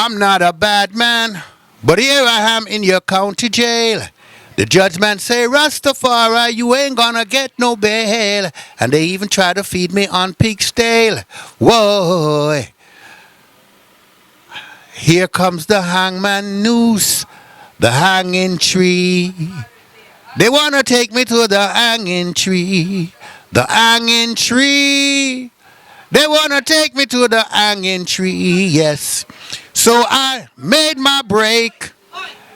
I'm not a bad man, but here I am in your county jail. The judgment say, Rastafari, you ain't gonna get no bail. And they even try to feed me on pig's tail. Whoa, here comes the hangman noose, the hanging tree. They wanna take me to the hanging tree, the hanging tree. They wanna take me to the hanging tree, yes. So I made my break,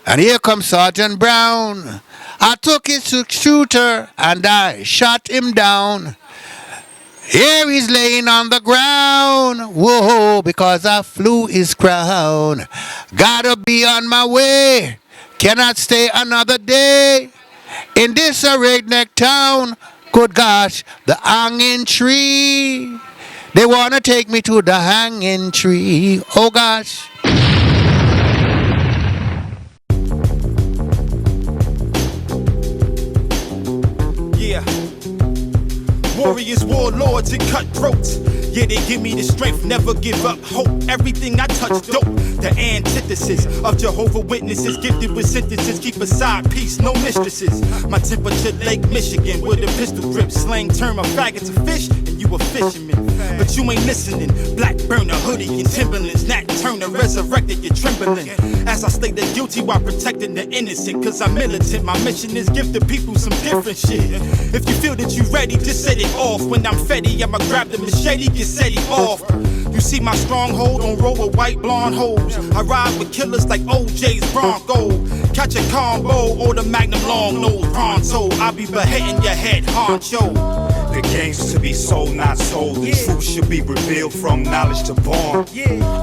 and here comes Sergeant Brown. I took his shooter and I shot him down. Here he's laying on the ground, whoa, because I flew his crown. Gotta be on my way, cannot stay another day in this redneck town. Good gosh, the hanging tree. They wanna take me to the hanging tree. Oh gosh. Yeah. Warriors, warlords, and cutthroats. Yeah, they give me the strength, never give up hope. Everything I touch dope. The antithesis of Jehovah Witnesses, gifted with sentences, keep aside peace, no mistresses. My temperature, Lake Michigan, with a pistol grip. Slang term, a faggot to fish, and you a fisherman. But you ain't listening. Black burner, hoodie, and Timberlands. Nat Turner resurrected, you're trembling. As I slay the guilty while protecting the innocent. Cause I'm militant, my mission is give the people some different shit. If you feel that you ready, just set it off. When I'm fetty, I'ma grab the machete, get set it off. You see my stronghold on roll with white blonde hoes. I ride with killers like OJ's Bronco. Catch a combo or the Magnum long nose pronto. I'll be beheading your head, honcho. The game's to be sold, not sold. The truth should be revealed from knowledge to born.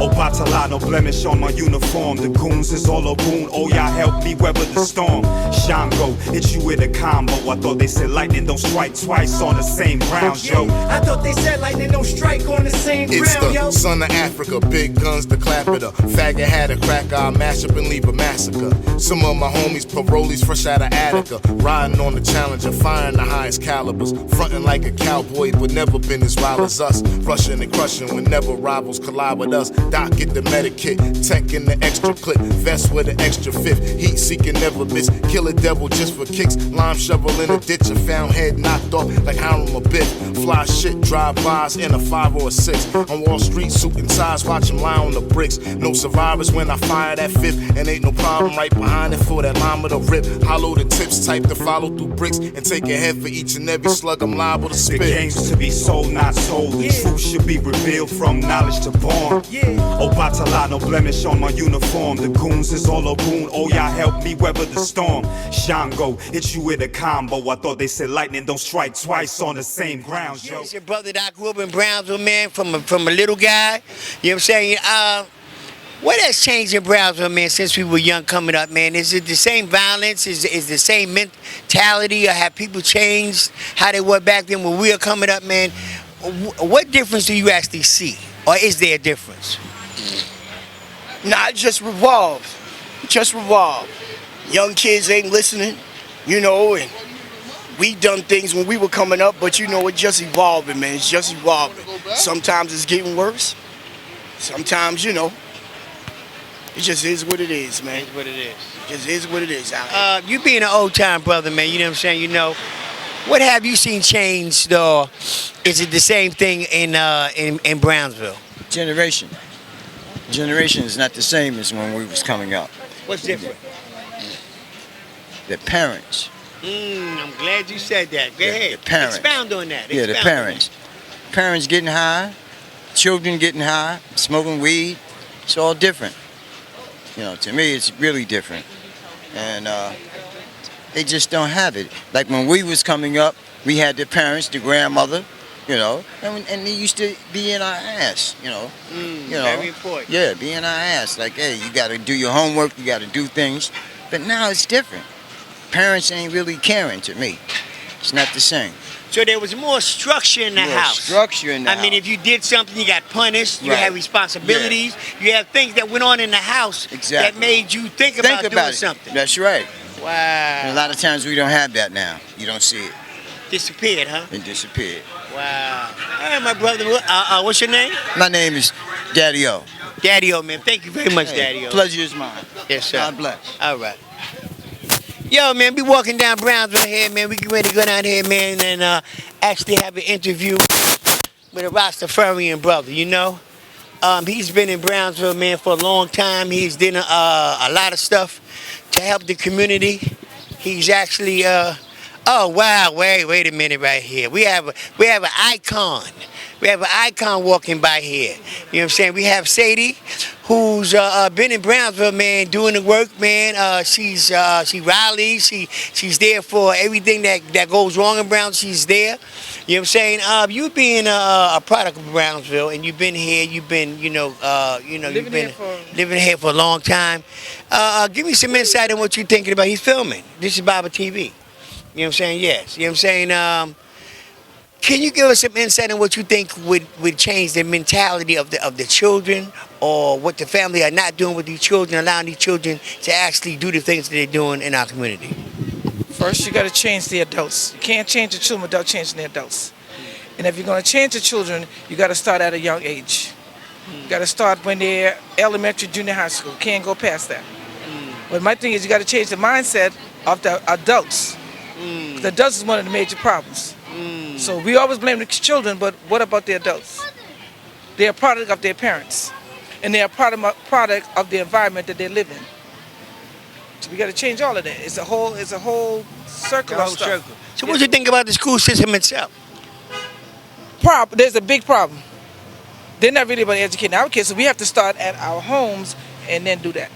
Oh, Batala, no blemish on my uniform. The goons is all a boon. Oh, y'all help me weather the storm. Shango, hit you with a combo. I thought they said lightning don't strike twice on the same ground, yo. I thought they said lightning don't strike on the same it's ground, yo. It's the son of Africa, big guns to clap it up. Faggot had a cracker, I'll mash up and leave a massacre. Some of my homies, parolees fresh out of Attica. Riding on the Challenger, firing the highest calibers. Frontin' like a cowboy, but never been as wild as us. Rushing and crushing whenever rivals collide with us. Doc get the medikit, tech in the extra clip. Vest with an extra fifth, heat seeking never miss. Kill a devil just for kicks. Lime shovel in a ditch, a found head knocked off like Harold a bit. Fly shit, drive-bys in a 5 or a 6. On Wall Street, suit and ties, watch him lie on the bricks. No survivors when I fire that fifth, and ain't no problem right behind it for that llama to rip. Hollow the tips, type to follow through bricks, and take a head for each and every slug I'm liable to spit. The game's to be sold, not sold. The truth should be revealed from knowledge to born. Oh, Batala, no blemish on my uniform. The goons is all a boon. Oh, y'all help me weather the storm. Shango, hit you with a combo. I thought they said lightning don't strike twice on the same ground, yo. It's your brother that I grew up in Brownsville, man, from a little guy. You know what I'm saying? What has changed in Brownsville, man, since we were young coming up, man? Is it the same violence? Is the same mentality? Or have people changed how they were back then when we were coming up, man? What difference do you actually see? Or is there a difference? Nah, it just revolves. Just revolve. Young kids ain't listening, you know, and we done things when we were coming up, but you know, it's just evolving, man. It's just evolving. Sometimes it's getting worse. Sometimes, you know, it just is what it is, man. It's what it is. It just is what it is out here. You being an old time brother, man, you know what I'm saying? You know, what have you seen change, though? Is it the same thing in Brownsville? Generation is not the same as when we was coming up. What's different? The parents. I'm glad you said that. Go ahead. The parents. Expound on that. Yeah, the parents. Parents getting high, children getting high, smoking weed. It's all different. You know, to me, it's really different. And they just don't have it. Like when we was coming up, we had the parents, the grandmother, you know, and they used to be in our ass, you know. You know. Very important. Yeah, be in our ass. Like, hey, you got to do your homework, you got to do things. But now it's different. Parents ain't really caring to me. It's not the same. So there was more structure in the house. Structure in the house. I mean, if you did something, you got punished. You had responsibilities. Yeah. You had things that went on in the house that made you think about doing something. That's right. Wow. And a lot of times we don't have that now. You don't see it. Disappeared, huh? It disappeared. Wow. All right, my brother. What's your name? My name is Daddy O. Daddy-O, man. Thank you very much, Hey, Daddy-O. pleasure is mine. Yes, sir. God bless. All right. Yo, man, we walking down Brownsville here, man. We get ready to go down here, man, and actually have an interview with a Rastafarian brother, you know? He's been in Brownsville, man, for a long time. He's done a lot of stuff to help the community. He's actually, oh, wow, wait a minute right here. We have an icon. We have an icon walking by here. You know what I'm saying? We have Sadie, who's been in Brownsville, man, doing the work, man. She rallies. She's there for everything that goes wrong in Brownsville. She's there. You know what I'm saying? You being a product of Brownsville, and you've been here. You've been, living here for a long time. Give me some insight on what you're thinking about. He's filming. This is Baba TV. You know what I'm saying? Yes. You know what I'm saying? Can you give us some insight on what you think would change the mentality of the children, or what the family are not doing with these children, allowing these children to actually do the things that they're doing in our community? First, you got to change the adults. You can't change the children without changing the adults. And if you're going to change the children, you got to start at a young age. You got to start when they're elementary, junior high school. Can't go past that. But my thing is, you got to change the mindset of the adults. The adults is one of the major problems. So we always blame the children, but what about the adults? They're a product of their parents, and they're a product of the environment that they live in. So we got to change all of that. It's a whole circle of stuff. So what do you think about the school system itself? There's a big problem. They're not really about educating our kids, so we have to start at our homes and then do that.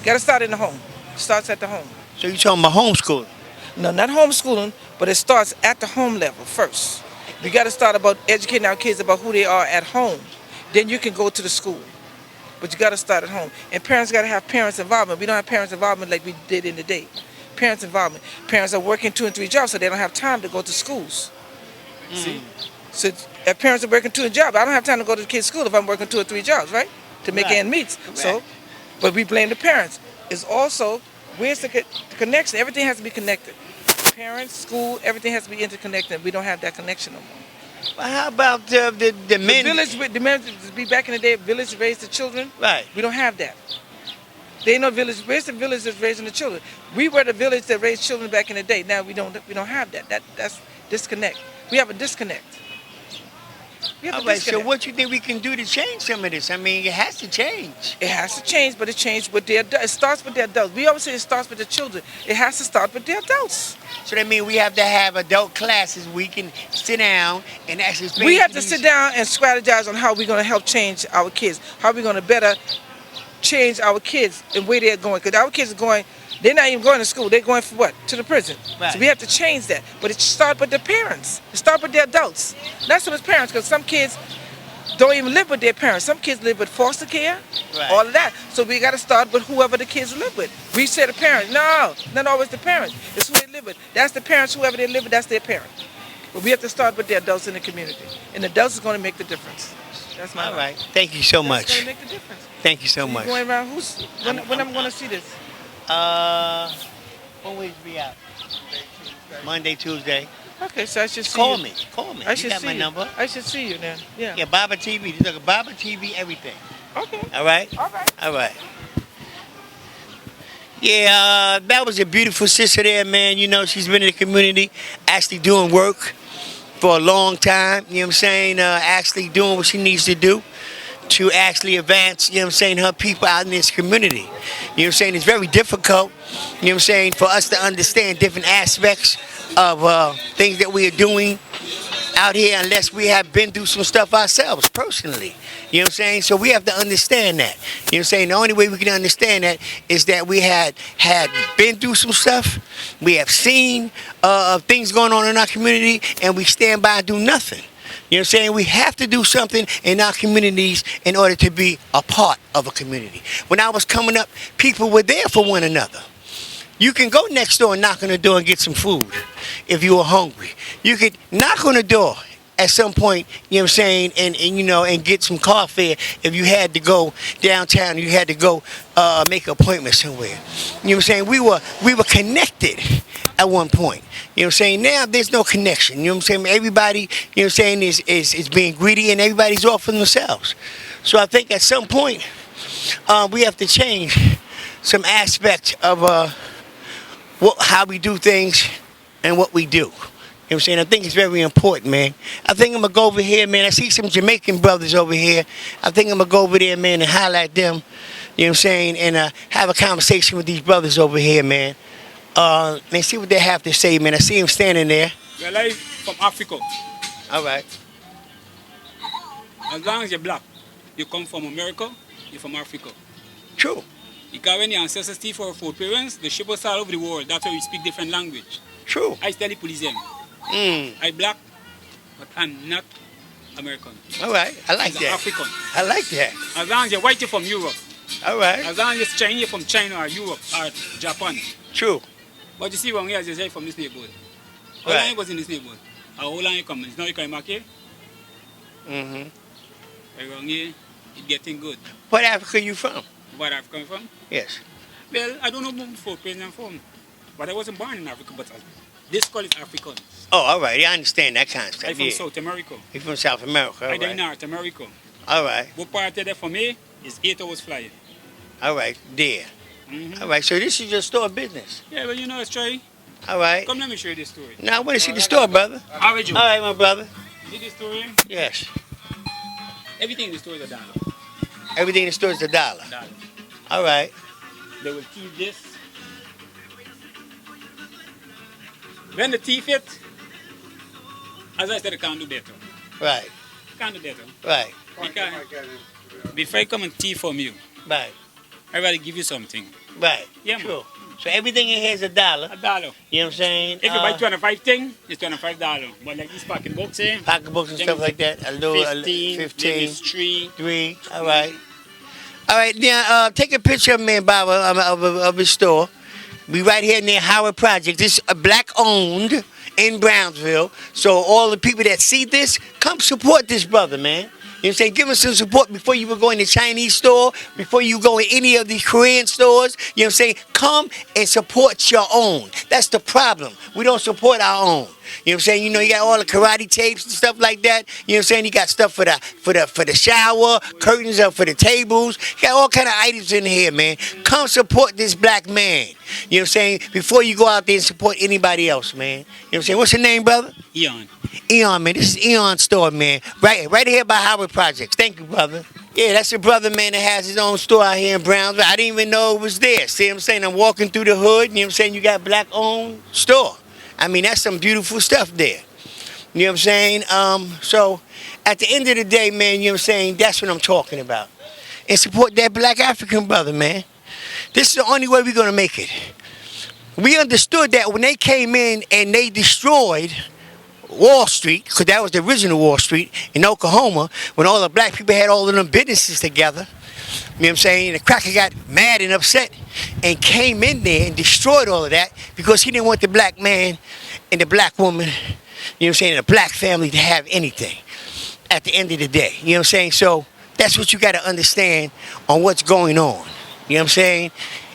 Got to start in the home. Starts at the home. So you're talking about homeschooling? No, not homeschooling, but it starts at the home level first. We got to start about educating our kids about who they are at home. Then you can go to the school. But you got to start at home. And parents got to have parents' involvement. We don't have parents' involvement like we did in the day. Parents' involvement. Parents are working 2 and 3 jobs, so they don't have time to go to schools. See? So if parents are working 2 jobs, I don't have time to go to the kids' school if I'm working 2 or 3 jobs, right? To make ends meet. So, but we blame the parents. It's also, where's the connection? Everything has to be connected. Parents, school, everything has to be interconnected. We don't have that connection no more. Well, how about the men? The men, be back in the day, village raised the children. Right. We don't have that. They know village. Where's the village that's raising the children? We were the village that raised children back in the day. Now we don't have that. That's disconnect. We have a disconnect. All right, so what you think we can do to change some of this? I mean, it has to change. It has to change, but it changed with the adults. It starts with the adults. We always say it starts with the children. It has to start with the adults. So that means we have to have adult classes. We can sit down and actually explain. We have to sit down and strategize on how we're going to help change our kids. How we're going to better change our kids and where they're going. Because our kids are going, they're not even going to school. They're going for what? To the prison. Right. So we have to change that. But it starts with the parents. It starts with the adults. Not so much parents, because some kids don't even live with their parents. Some kids live with foster care, all of that. So we got to start with whoever the kids live with. We say the parents. No, not always the parents. It's who they live with. That's the parents. Whoever they live with, that's their parent. But we have to start with the adults in the community. And the adults is going to make the difference. That's my All right. Thank you so much. That's going to make the difference. Thank you so much. Going around, when I'm going to see this? When will it be out? Monday, Tuesday. Okay, so I should see Call you. me. Call me. I You should got see my you. number. I should see you then. Yeah. Yeah, Baba TV. You look at Baba TV, everything. Okay. All right? All right. All right. Yeah, that was a beautiful sister there, man. You know, she's been in the community, actually doing work for a long time. You know what I'm saying? Actually doing what she needs to do to actually advance, you know what I'm saying, her people out in this community. You know what I'm saying? It's very difficult, you know what I'm saying, for us to understand different aspects of things that we are doing out here unless we have been through some stuff ourselves personally. You know what I'm saying? So we have to understand that. You know what I'm saying? The only way we can understand that is that we had been through some stuff. We have seen things going on in our community, and we stand by and do nothing. You know what I'm saying? We have to do something in our communities in order to be a part of a community. When I was coming up, people were there for one another. You can go next door and knock on the door and get some food if you were hungry. You could knock on the door at some point, you know what I'm saying, and get some car fare if you had to go downtown, you had to go make an appointment somewhere. You know what I'm saying? We were connected at one point. You know what I'm saying? Now there's no connection. You know what I'm saying? Everybody, you know what I'm saying, is being greedy, and everybody's off for themselves. So I think at some point we have to change some aspect of how we do things and what we do. You know what I'm saying? I think it's very important, man. I think I'm going to go over here, man. I see some Jamaican brothers over here. I think I'm going to go over there, man, and highlight them. You know what I'm saying? And have a conversation with these brothers over here, man. And see what they have to say, man. I see them standing there. We're live from Africa. All right. As long as you're black, you come from America, you're from Africa. True. Because when your ancestors steal for our foreparents, they ship us all over the world. That's why we speak different language. True. I tell the police them. I'm black, but I'm not American. All right. I like I'm that. African. I like that. As long as you're white, you're from Europe. All right. As long as you're Chinese, you're from China or Europe or Japan. True. But you see, when we are just from this neighborhood. How Right. long you was in this neighborhood? How long you come? Now you come back here? Around here, it's getting good. What Africa you from? Where I've come from? Yes. Well, I don't know before I'm from. But I wasn't born in Africa, but this call is African. Oh, all right. Yeah, I understand that kind of stuff. I'm from Yeah. South America. You're from South America. All I'm in right. North America. All right. What part of that for me is 8 hours flying. All right. There. All right. So this is your store business. Yeah, well, you know, it's try. All right. Come, let me show you this story. Now I want to see the store, brother. How are you? All right, my brother. See this story? Yes. Everything in the store is $1. Everything in the store is $1. $1. All right. They will keep this. When the tea fit, as I said, I can't do better. Right. Can't do better. Right. Because before I come and tea from you, Right. everybody give you something. Right. Yeah, man. True. So everything in here is $1. $1. You know what I'm saying? If you buy 25 things, it's $25. But like these pocket books, eh? Pocketbooks and Then stuff it's like that. A little 15, 15, then it's 3. 3. All right. All right. Now take a picture of me, Bob, of his store. We right here near Howard Project. This is black owned in Brownsville. So all the people that see this, come support this brother, man. You know what I'm saying? Give him some support before you go in the Chinese store, before you go in any of these Korean stores. You know what I'm saying? Come and support your own. That's the problem. We don't support our own. You know what I'm saying? You know, you got all the karate tapes and stuff like that. You know what I'm saying? You got stuff for the shower, curtains up for the tables. You got all kind of items in here, man. Come support this black man. You know what I'm saying? Before you go out there and support anybody else, man. You know what I'm saying? What's your name, brother? Eon. Eon, man. This is Eon store, man. Right here by Howard Projects. Thank you, brother. Yeah, that's your brother, man, that has his own store out here in Brownsville. I didn't even know it was there. See what I'm saying? I'm walking through the hood, you know what I'm saying? You got black-owned store. I mean, that's some beautiful stuff there. You know what I'm saying? So, at the end of the day, man, you know what I'm saying? That's what I'm talking about. And support that black African brother, man. This is the only way we're going to make it. We understood that when they came in and they destroyed Wall Street, because that was the original Wall Street in Oklahoma, when all the black people had all of them businesses together. You know what I'm saying? The cracker got mad and upset and came in there and destroyed all of that because he didn't want the black man and the black woman, you know what I'm saying, the black family to have anything at the end of the day. You know what I'm saying? So that's what you got to understand on what's going on. You know what I'm saying?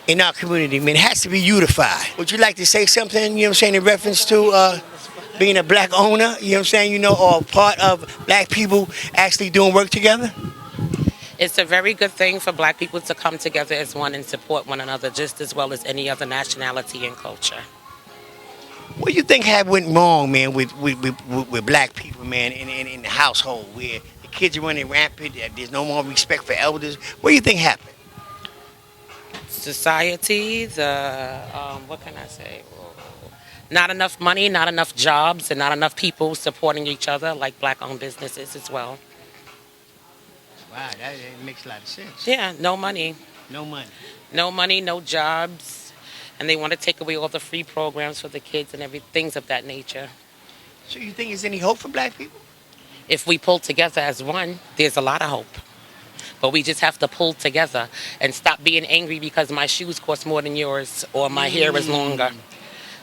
In our community, man, it has to be unified. Would you like to say something, you know what I'm saying, in reference to being a black owner, you know what I'm saying, you know, or part of black people actually doing work together? It's a very good thing for black people to come together as one and support one another just as well as any other nationality and culture. What do you think had went wrong, man, with black people, man, in the household where the kids are running rampant, there's no more respect for elders? What do you think happened? Society, what can I say? Not enough money, not enough jobs, and not enough people supporting each other like black-owned businesses as well. Wow, that makes a lot of sense. Yeah, no money. No money. No money, no jobs. And they want to take away all the free programs for the kids and things of that nature. So you think there's any hope for black people? If we pull together as one, there's a lot of hope. But we just have to pull together and stop being angry because my shoes cost more than yours or my hair is longer.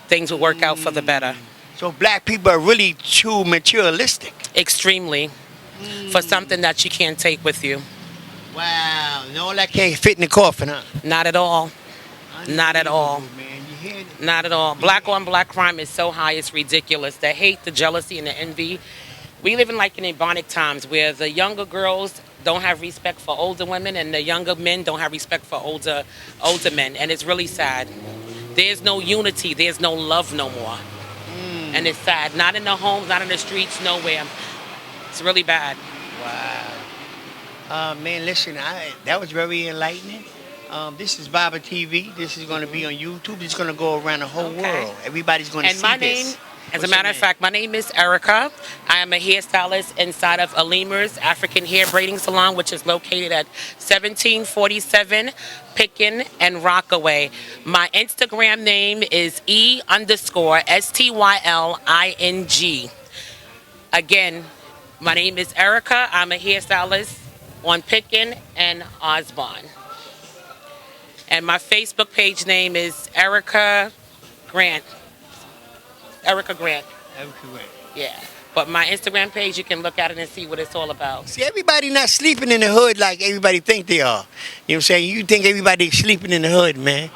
Things will work out for the better. So black people are really too materialistic. Extremely. For something that you can't take with you. Wow, and all that can't fit in the coffin, huh? Not at all. Not at all. Man, you hear it? Not at all. Black on black crime is so high, it's ridiculous. The hate, the jealousy, and the envy. We live in like in Ebonic times where the younger girls, don't have respect for older women, and the younger men don't have respect for older men, and it's really sad. There's no unity. There's no love no more, and it's sad. Not in the homes, not in the streets, nowhere. It's really bad. Wow. Man, listen, that was very enlightening. This is Baba TV. This is going to be on YouTube. It's going to go around the whole world. Everybody's going to see this. And my name, as a matter of fact, my name is Erica. I am a hairstylist inside of Alima's African Hair Braiding Salon, which is located at 1747 Pickin and Rockaway. My Instagram name is E_STYLING. Again, my name is Erica. I'm a hairstylist on Pickin and Osborne. And my Facebook page name is Erica Grant. Erica Grant. Yeah. But my Instagram page, you can look at it and see what it's all about. See, everybody not sleeping in the hood like everybody think they are. You know what I'm saying? You think everybody's sleeping in the hood, man.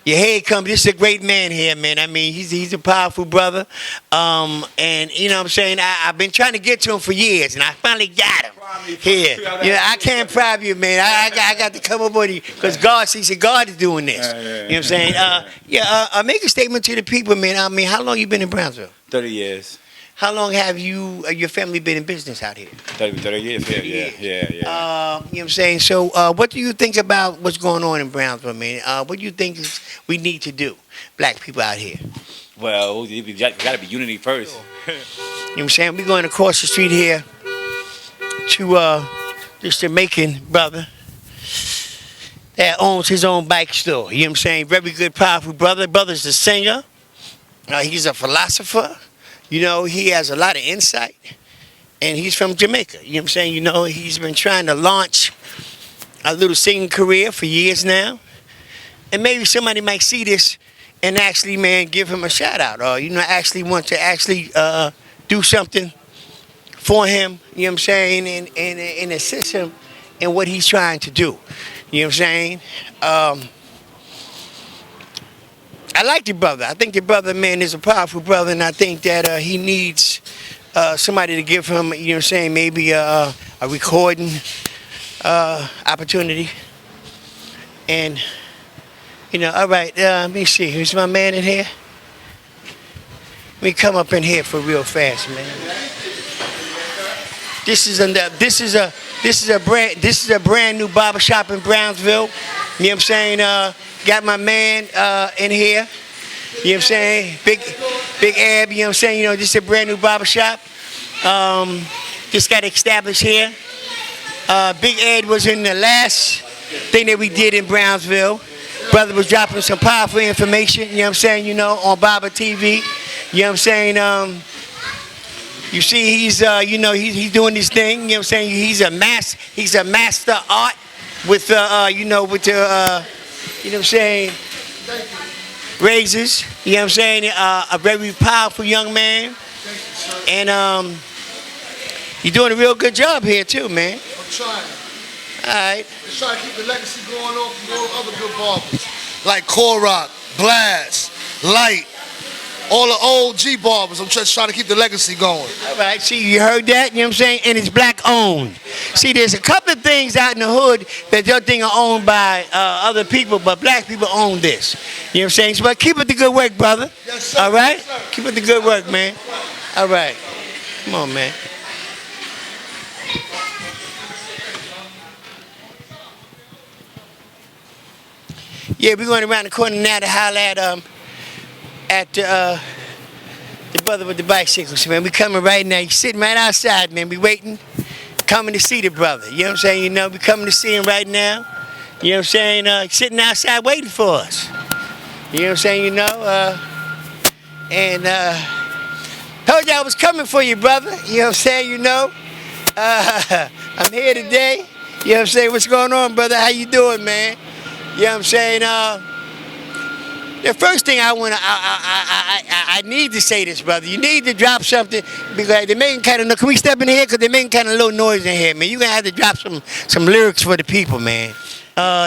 Your head come. This is a great man here, man. I mean, he's a powerful brother. And you know what I'm saying? I've been trying to get to him for years, and I finally got him here. Yeah, I can't bribe you, man. I got to come up with you because God is doing this. You know what I'm saying? Make a statement to the people, man. I mean, how long you been in Brownsville? 30 years. How long have you, your family been in business out here? 30 years, yeah. You know what I'm saying? So what do you think about what's going on in Brownsville, man? What do you think we need to do, black people out here? Well, we got to be unity first. You know what I'm saying? We're going across the street here to this Jamaican brother that owns his own bike store. You know what I'm saying? Very good, powerful brother. Brother's a singer. He's a philosopher. You know, he has a lot of insight, and he's from Jamaica. You know what I'm saying? You know, he's been trying to launch a little singing career for years now, and maybe somebody might see this and actually, man, give him a shout out, or actually want to do something for him. You know what I'm saying? And assist him in what he's trying to do. You know what I'm saying? I like the brother. I think the brother, man, is a powerful brother, and I think that he needs somebody to give him, you know what I'm saying, maybe a recording opportunity. And, all right, let me see. Who's my man in here? Let me come up in here for real fast, man. This is a brand new barbershop in Brownsville. You know what I'm saying? Got my man in here. You know what I'm saying? Big Ab, you know what I'm saying? This is a brand new barbershop. Just got established here. Big Ed was in the last thing that we did in Brownsville. Brother was dropping some powerful information, you know what I'm saying, on Baba TV. You know what I'm saying? You see, he's doing this thing, you know what I'm saying? He's a master art with you know what I'm saying, razors, you know what I'm saying, a very powerful young man, and you're doing a real good job here too, man. I'm trying. All right. Just trying to keep the legacy going on from all other good barbers, like Korok, Blast, Light, all the old G barbers. I'm just trying to keep the legacy going. All right, see, you heard that, you know what I'm saying? And it's black owned. See, there's a couple of things out in the hood that your thing are owned by other people, but black people own this. You know what I'm saying? So, but keep up the good work, brother. Yes, sir. All right? Yes, sir. Keep up the good work, man. All right. Come on, man. Yeah, we're going around the corner now to holler at the brother with the bicycles, man. We coming right now. He's sitting right outside, man. We waiting, coming to see the brother. You know what I'm saying? We coming to see him right now. You know what I'm saying? Sitting outside waiting for us. You know what I'm saying? And told you I was coming for you, brother. You know what I'm saying? I'm here today. You know what I'm saying? What's going on, brother? How you doing, man? You know what I'm saying? The first thing I need to say this, brother. You need to drop something because they're making kind of. Can we step in here? Because they're making kind of little noise in here, man. You're gonna have to drop some lyrics for the people, man.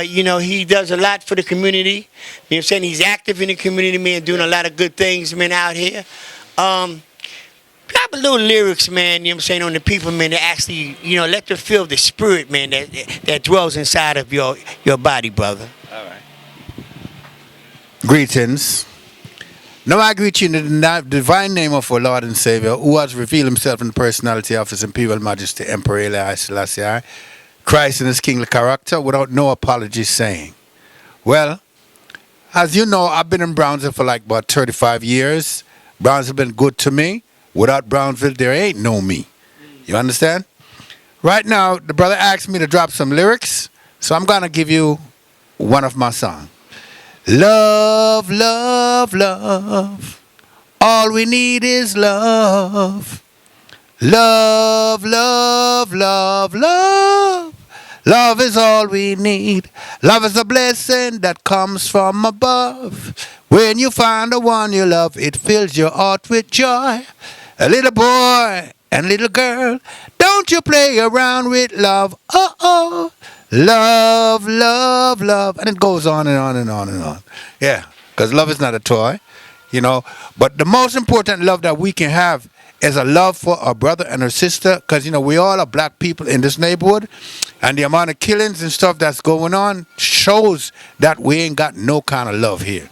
He does a lot for the community. You know what I'm saying? He's active in the community, man, doing a lot of good things, man, out here. drop a little lyrics, man, you know what I'm saying, on the people, man, that actually, let them feel the spirit, man, that dwells inside of your body, brother. All right. Greetings. Now I greet you in the divine name of our Lord and Savior, who has revealed himself in the personality of his imperial majesty, Emperor Haile Selassie, Christ in his kingly character, without no apology, saying, well, as you know, I've been in Brownsville for like about 35 years. Brownsville been good to me. Without Brownsville, there ain't no me. You understand? Right now, the brother asked me to drop some lyrics, so I'm going to give you one of my songs. Love, love, love. All we need is love. Love, love, love, love. Love is all we need. Love is a blessing that comes from above. When you find the one you love, it fills your heart with joy. A little boy and little girl, don't you play around with love. Uh-oh. Love, love, love. And it goes on and on and on and on. Yeah, because love is not a toy, But the most important love that we can have is a love for our brother and our sister, because, we all are black people in this neighborhood. And the amount of killings and stuff that's going on shows that we ain't got no kind of love here.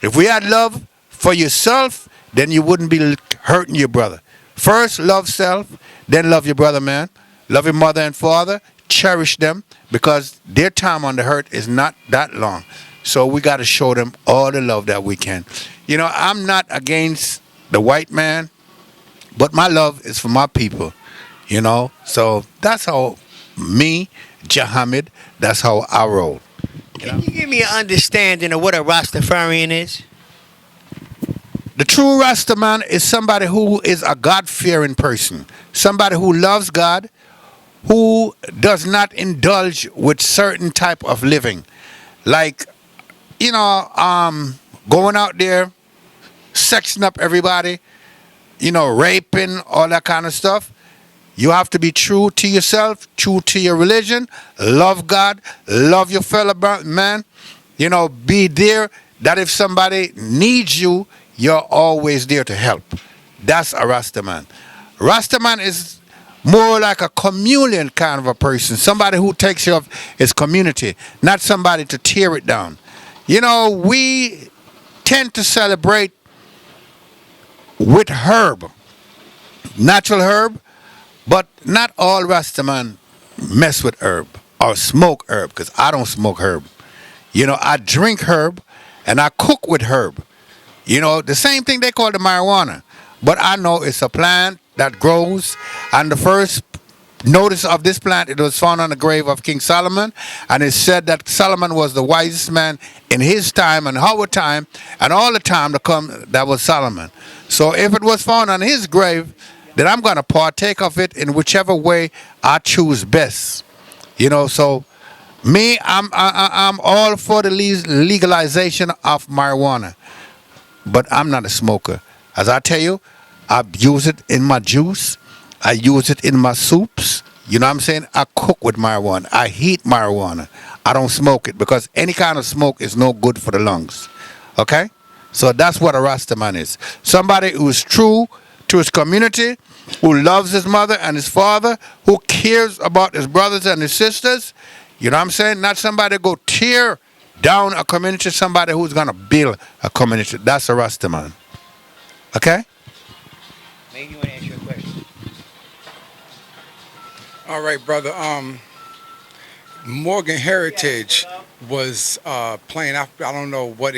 If we had love for yourself, then you wouldn't be hurting your brother. First, love self, then love your brother, man. Love your mother and father. Cherish them, because their time on the hurt is not that long. So we got to show them all the love that we can. I'm not against the white man, but my love is for my people, So that's how me, Jahamid, that's how I roll. Can you give me an understanding of what a Rastafarian is? The true Rastaman is somebody who is a God-fearing person, somebody who loves God, who does not indulge with certain type of living. Like, going out there, sexing up everybody, raping, all that kind of stuff. You have to be true to yourself, true to your religion, love God, love your fellow man. Be there that if somebody needs you, you're always there to help. That's a Rastaman. Rastaman is more like a communion kind of a person, somebody who takes care of his community, not somebody to tear it down. We tend to celebrate with herb, natural herb, but not all Rastaman mess with herb or smoke herb, because I don't smoke herb. I drink herb and I cook with herb. The same thing they call the marijuana, but I know it's a plant that grows, and the first notice of this plant, it was found on the grave of King Solomon, and it said that Solomon was the wisest man in his time and our time and all the time to come. That was Solomon. So if it was found on his grave, then I'm going to partake of it in whichever way I choose best. So me, I'm all for the legalization of marijuana, but I'm not a smoker. As I tell you, I use it in my juice. I use it in my soups. You know what I'm saying? I cook with marijuana. I heat marijuana. I don't smoke it, because any kind of smoke is no good for the lungs. Okay? So that's what a Rastaman is. Somebody who is true to his community, who loves his mother and his father, who cares about his brothers and his sisters. You know what I'm saying? Not somebody go tear down a community, somebody who's going to build a community. That's a Rastaman. Okay? Maybe you want to answer your question. All right, brother. Morgan Heritage was playing. I don't know what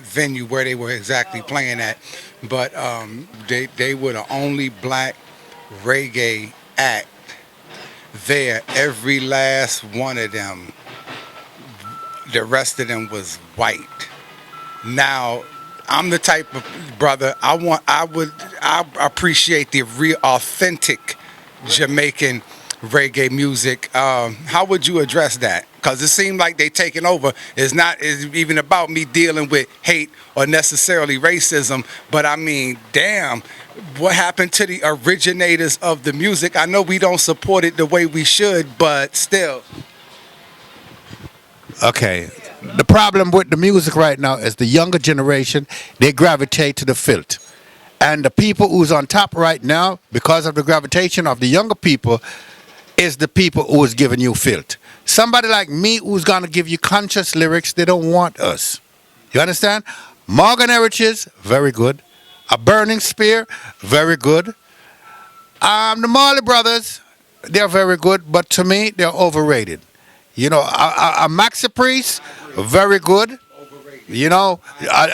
venue where they were exactly playing at, but they were the only black reggae act there. Every last one of them. The rest of them was white. Now, I'm the type of brother I appreciate the real authentic Jamaican reggae music. How would you address that? Because it seemed like they taking over. It's not even about me dealing with hate or necessarily racism, but I mean, damn, what happened to the originators of the music? I know we don't support it the way we should, but still. Okay. The problem with the music right now is the younger generation, they gravitate to the filth. And the people who's on top right now, because of the gravitation of the younger people, is the people who is giving you filth. Somebody like me who's going to give you conscious lyrics, they don't want us. You understand? Morgan Heritage, very good. A Burning Spear, very good. The Marley Brothers, they're very good, but to me, they're overrated. You know, a Maxi Priest, very good. You know,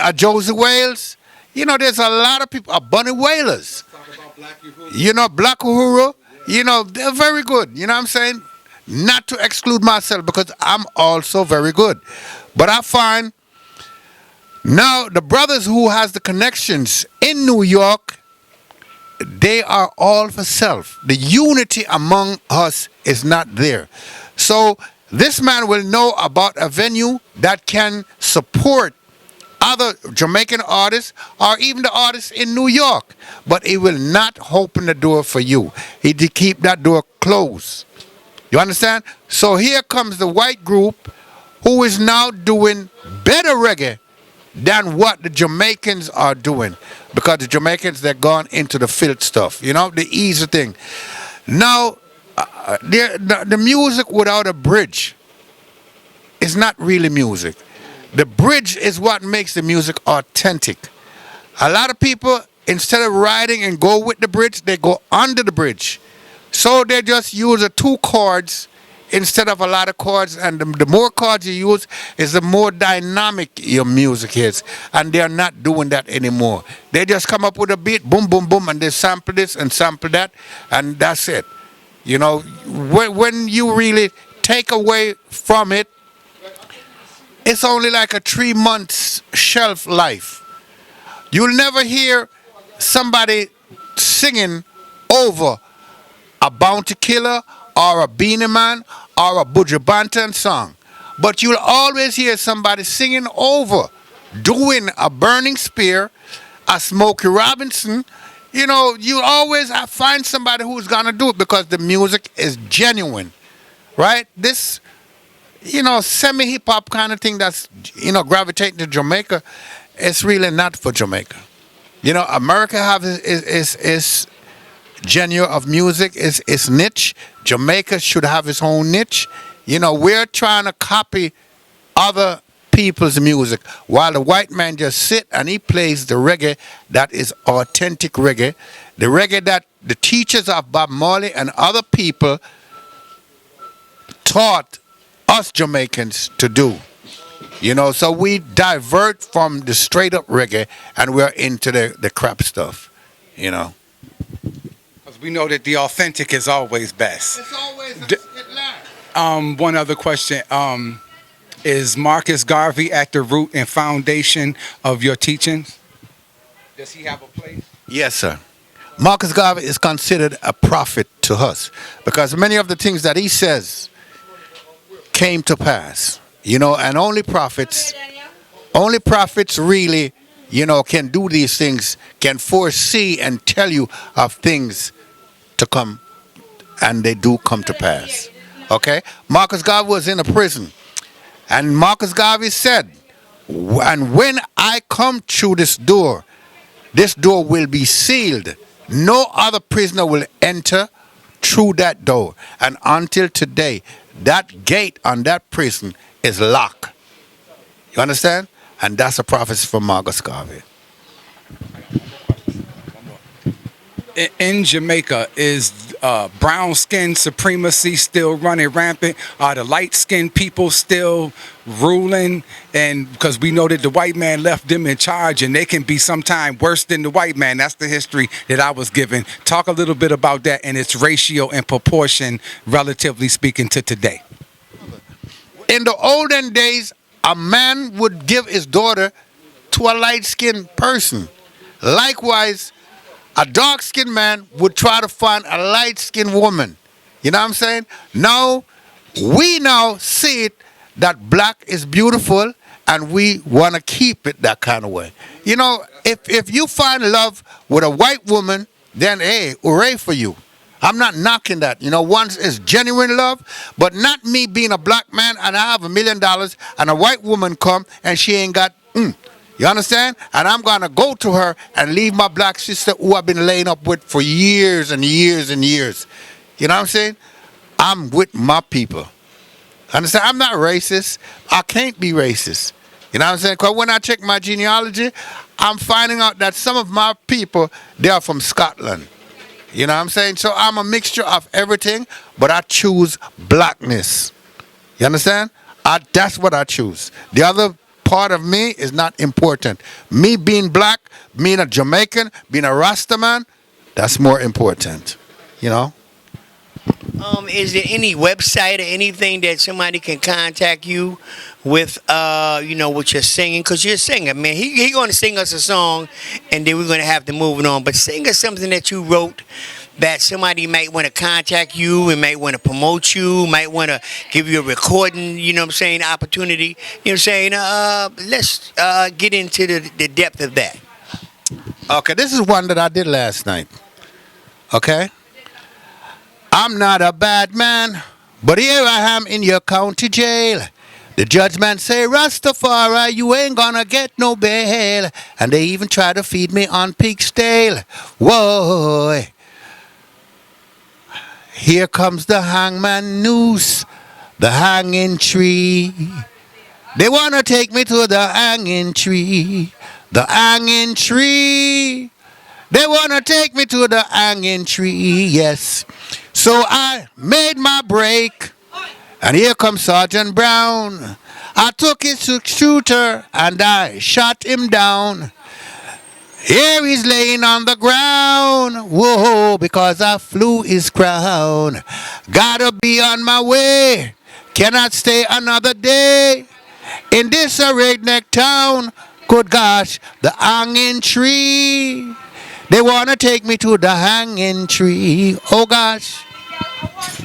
a Josie Wales. You know, there's a lot of people, a Bunny Whalers. You know, Black Uhuru. You know, they're very good. You know what I'm saying? Not to exclude myself because I'm also very good. But I find now the brothers who has the connections in New York, they are all for self. The unity among us is not there. So this man will know about a venue that can support other Jamaican artists or even the artists in New York. But he will not open the door for you. He to keep that door closed. You understand? So here comes the white group who is now doing better reggae than what the Jamaicans are doing. Because the Jamaicans, they're gone into the filth stuff. You know, the easy thing. Now, the music without a bridge is not really music. The bridge is what makes the music authentic. A lot of people, instead of riding and go with the bridge, they go under the bridge. So they just use the 2 chords instead of a lot of chords. And the more chords you use is the more dynamic your music is. And they're not doing that anymore. They just come up with a beat, boom, boom, boom, and they sample this and sample that, and that's it. You know, when you really take away from it, it's only like a 3 months shelf life. You'll never hear somebody singing over a Bounty Killer or a Beanie Man or a Buju Banton song. But you'll always hear somebody singing over, doing a Burning Spear, a Smokey Robinson. You know, you always find somebody who's going to do it because the music is genuine, right? This, you know, semi-hip-hop kind of thing that's, you know, gravitating to Jamaica, it's really not for Jamaica. You know, America have its genre of music, its niche. Jamaica should have its own niche. You know, we're trying to copy other people's music while the white man just sit and he plays the reggae that is authentic reggae, the reggae that the teachers of Bob Marley and other people taught us Jamaicans to do. You know, so we divert from the straight up reggae and we're into the crap stuff, you know. Because we know that the authentic is always best. It's always one other question. Is Marcus Garvey at the root and foundation of your teachings? Does he have a place? Yes, sir. Marcus Garvey is considered a prophet to us because many of the things that he says came to pass. You know, and only prophets really, you know, can do these things, can foresee and tell you of things to come, and they do come to pass. Okay? Marcus Garvey was in a prison, and Marcus Garvey said, and when I come through this door will be sealed. No other prisoner will enter through that door. And until today, that gate on that prison is locked. You understand? And that's a prophecy from Marcus Garvey. In Jamaica, is brown skin supremacy still running rampant? Are the light skinned people still ruling? And because we know that the white man left them in charge and they can be sometime worse than the white man. That's the history that I was given. Talk a little bit about that and its ratio and proportion, relatively speaking, to today. In the olden days, a man would give his daughter to a light-skinned person. Likewise, a dark-skinned man would try to find a light-skinned woman. You know what I'm saying? Now, we now see it that black is beautiful and we want to keep it that kind of way. You know, if you find love with a white woman, then hey, hooray for you. I'm not knocking that. You know, once it's genuine love, but not me being a black man and I have $1 million and a white woman come and she ain't got, You understand? And I'm going to go to her and leave my black sister who I've been laying up with for years and years and years. You know what I'm saying? I'm with my people. Understand? I'm not racist. I can't be racist. You know what I'm saying? Because when I check my genealogy, I'm finding out that some of my people, they are from Scotland. You know what I'm saying? So I'm a mixture of everything, but I choose blackness. You understand? That's what I choose. The other part of me is not important. Me being black, being a Jamaican, being a Rastaman, that's more important. You know? Is there any website or anything that somebody can contact you with, what you're singing? Because you're a singer, man. He going to sing us a song, and then we're going to have to move it on. But sing us something that you wrote that somebody might want to contact you and might want to promote you, might want to give you a recording, opportunity. You know what I'm saying? Let's get into the depth of that. Okay, this is one that I did last night. Okay? I'm not a bad man, but here I am in your county jail. The judgment say, Rastafari, you ain't gonna get no bail. And they even try to feed me on pig's tail. Whoa. Here comes the hangman noose, the hanging tree. They wanna take me to the hanging tree, the hanging tree. They wanna take me to the hanging tree, yes. So I made my break, and here comes Sergeant Brown. I took his shooter, and I shot him down. Here he's laying on the ground, whoa, because I flew his crown. Gotta be on my way, cannot stay another day in this redneck town. Good gosh, the hanging tree. They wanna take me to the hanging tree. Oh gosh.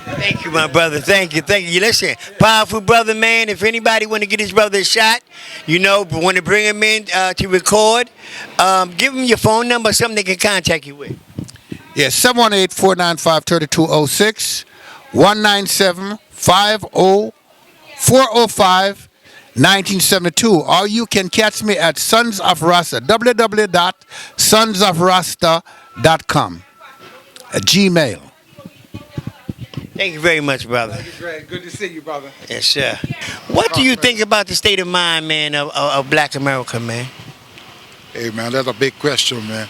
Thank you, my brother. Thank you. Listen, powerful brother, man. If anybody want to get his brother a shot, want to bring him in to record, give him your phone number, something they can contact you with. Yes, 718-495-3206, 197-405-1972. Or you can catch me at Sons of Rasta, www.sonsofrasta.com, at Gmail. Thank you very much, brother. Thank you, Greg. Good to see you, brother. Yes, sir. What do you think about the state of mind, man, of Black America, man? Hey, man, that's a big question, man.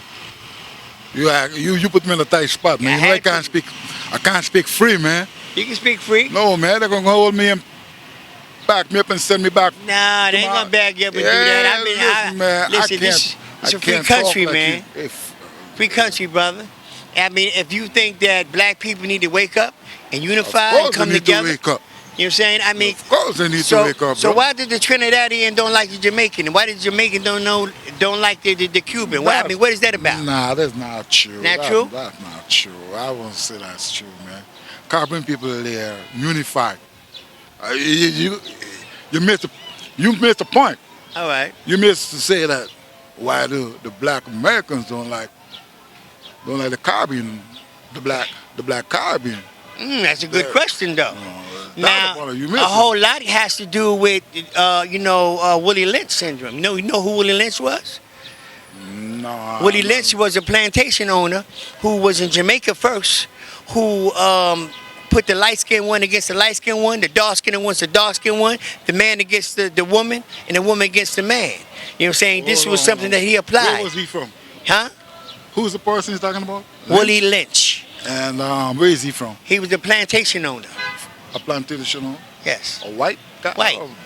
You put me in a tight spot, man. I can't speak free, man. You can speak free? No, man. They're gonna hold me and back me up and send me back. Nah, they ain't gonna back you up and do that. Listen, it's a free country, man. Free country, brother. I mean, if you think that black people need to wake up and unify and come together, to wake up. You know what I'm saying? I mean, of course they need to wake up. So why did the Trinidadian don't like the Jamaican? And why did the Jamaican don't like the Cuban? What is that about? Nah, that's not true. Not true? That's not true. I won't say that's true, man. Caribbean people are there, unified. You missed the point. All right. You missed to say that why the black Americans don't like the Caribbean, the black Caribbean. That's a good question, though. Now, a it. whole lot has to do with, Willie Lynch syndrome. You know who Willie Lynch was? No. Willie Lynch was a plantation owner who was in Jamaica first, who put the light-skinned one against the light-skinned one, the dark-skinned one against the dark-skinned one, the man against the woman, and the woman against the man. You know what I'm saying? This was something that he applied. Where was he from? Huh? Who's the person he's talking about? Willie Lynch. And where is he from? He was a plantation owner. A plantation owner? Yes. A white guy?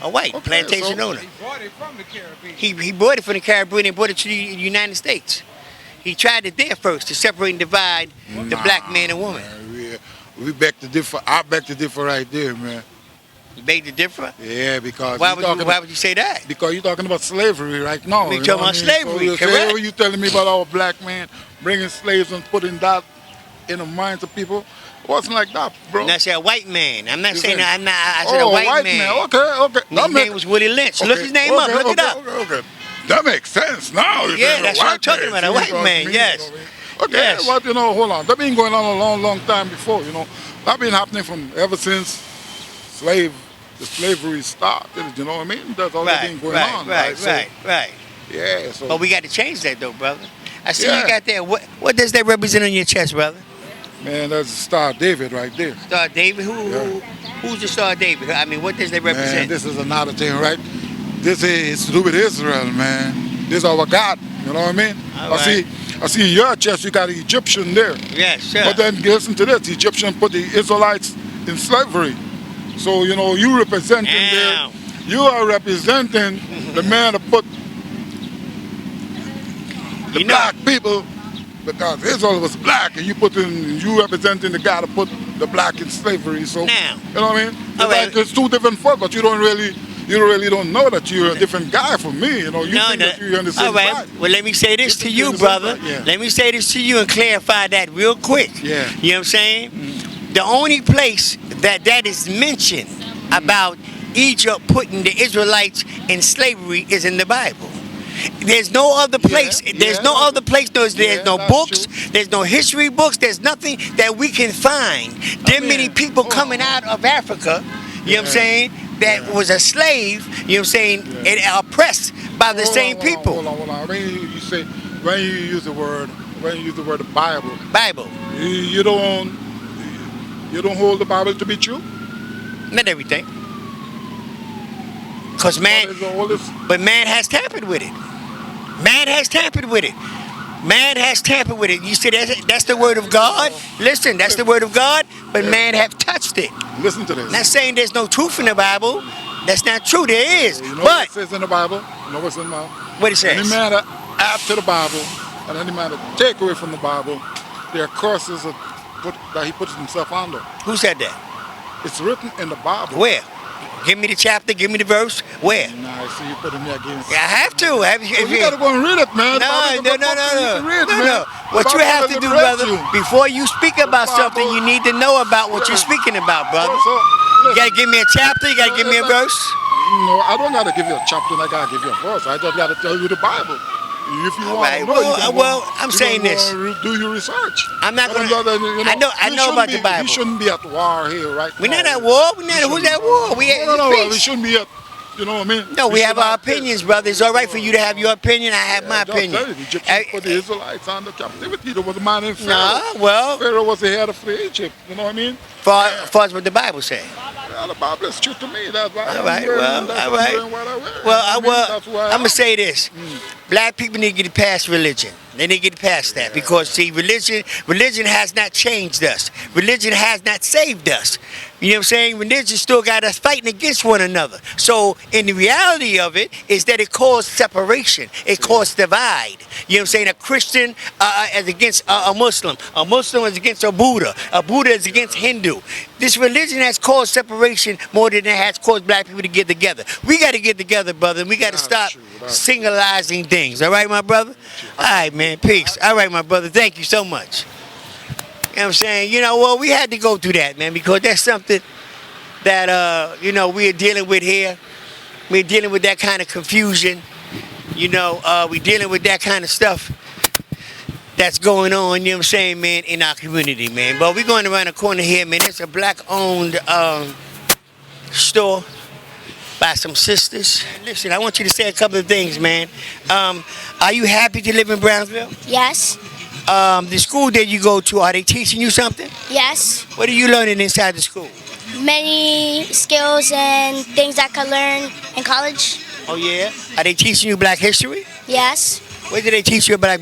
A white plantation owner. He bought it from the Caribbean. He bought it from the Caribbean and brought it to the United States. He tried it there first to separate and divide the black man and woman. We beg to differ. I beg to differ right there, man. You beg to differ? Yeah, because why would you say that? Because you're talking about slavery right now. We're talking about slavery, so correct? What you telling me about our black man bringing slaves and putting that in the minds of people? It wasn't like that, bro. Now, I said a white man. I'm not saying that. I said a white man. Okay. His name was Willie Lynch. Look his name up. Look it up. Okay. That makes sense now. Yeah, that's what I'm talking about. A white man, yes. Okay, yes. But hold on. That been going on a long time before, That been happening from ever since the slavery started, you know what I mean? That's all that been going on. Right. Yeah. So. But we got to change that though, brother. I see Yeah. you got that. What does that represent on your chest, brother? Man, that's the Star of David right there. Star David? Who's the Star of David? I mean, what does that represent? Man, this is another thing, right? This is to do with Israel, man. This is our God. You know what I mean? All right. I see in your chest you got an Egyptian there. Yes, sure. But then listen to this: the Egyptian put the Israelites in slavery. So you representing there. You are representing the man that put the black people, because Israel was black, and you representing the guy that put the black in slavery. So you know what I mean? It's two different folk, but you really don't know that you're a different guy from me. You think that you're on the same All right. side. Well, let me say this to you, brother. Yeah. Let me say this to you and clarify that real quick. Yeah. You know what I'm saying? The only place that is mentioned about Egypt putting the Israelites in slavery is in the Bible. There's no other place. There's no other place. There's no books. There's no history books. There's nothing that we can find. There are many people coming out of Africa, you know what I'm saying, that was a slave, you know what I'm saying, and oppressed by the same people. Hold on. When you use the word the Bible, you don't hold the Bible to be true? Not everything. Because man has tampered with it. Man has tampered with it. Man has tampered with it. You see, that's the word of God. Listen, that's the word of God, but man have touched it. Listen to this. Not saying there's no truth in the Bible. That's not true. There is. You know but what it says in the Bible? You know what's in the Bible? What it says? Any man that add to the Bible and any man that take away from the Bible, there are curses that he puts himself under. Who said that? It's written in the Bible. Where? Give me the chapter, give me the verse. Where? Nah, I see you putting me against. I have to. You gotta go and read it, man. No. What you have to do, brother, before you speak about something, you need to know about what you're speaking about, brother. You gotta give me a chapter, you gotta give me a verse. No, I don't gotta give you a chapter, I gotta give you a verse. I just gotta tell you the Bible. If you want to know, I'm saying this. Do your research. I'm not gonna. I know about the Bible. We shouldn't be at war here, right? We're not at war. Who's at war? We shouldn't be at. You know what I mean? No, we have our opinions, brother. It's all right for you to have your opinion. I have my opinion. Egypt put the Israelites under captivity. There was a man in Pharaoh. Nah, well, Pharaoh was the head of Egypt. You know what I mean? Far as what the Bible says. Well, the Bible is true to me. That's why. All right. Well, I'm gonna say this. Black people need to get past religion. They need to get past that because see, religion has not changed us. Religion has not saved us. You know what I'm saying? Religion still got us fighting against one another. So in the reality of it is that it caused separation. It caused divide. You know what I'm saying? A Christian is against a Muslim. A Muslim is against a Buddha. A Buddha is against Hindu. This religion has caused separation more than it has caused black people to get together. We got to get together, brother. We got to stop singleizing things. All right, my brother? All right, man. Peace. All right, my brother. Thank you so much. You know what I'm saying? We had to go through that, man, because that's something that, we're dealing with here. We're dealing with that kind of confusion. We're dealing with that kind of stuff that's going on, you know what I'm saying, man, in our community, man. But we're going around the corner here, man. It's a black-owned store by some sisters. Listen, I want you to say a couple of things, man. Are you happy to live in Brownsville? Yes. The school that you go to, are they teaching you something? Yes. What are you learning inside the school? Many skills and things I could learn in college. Oh, yeah? Are they teaching you black history? Yes. What do they teach you about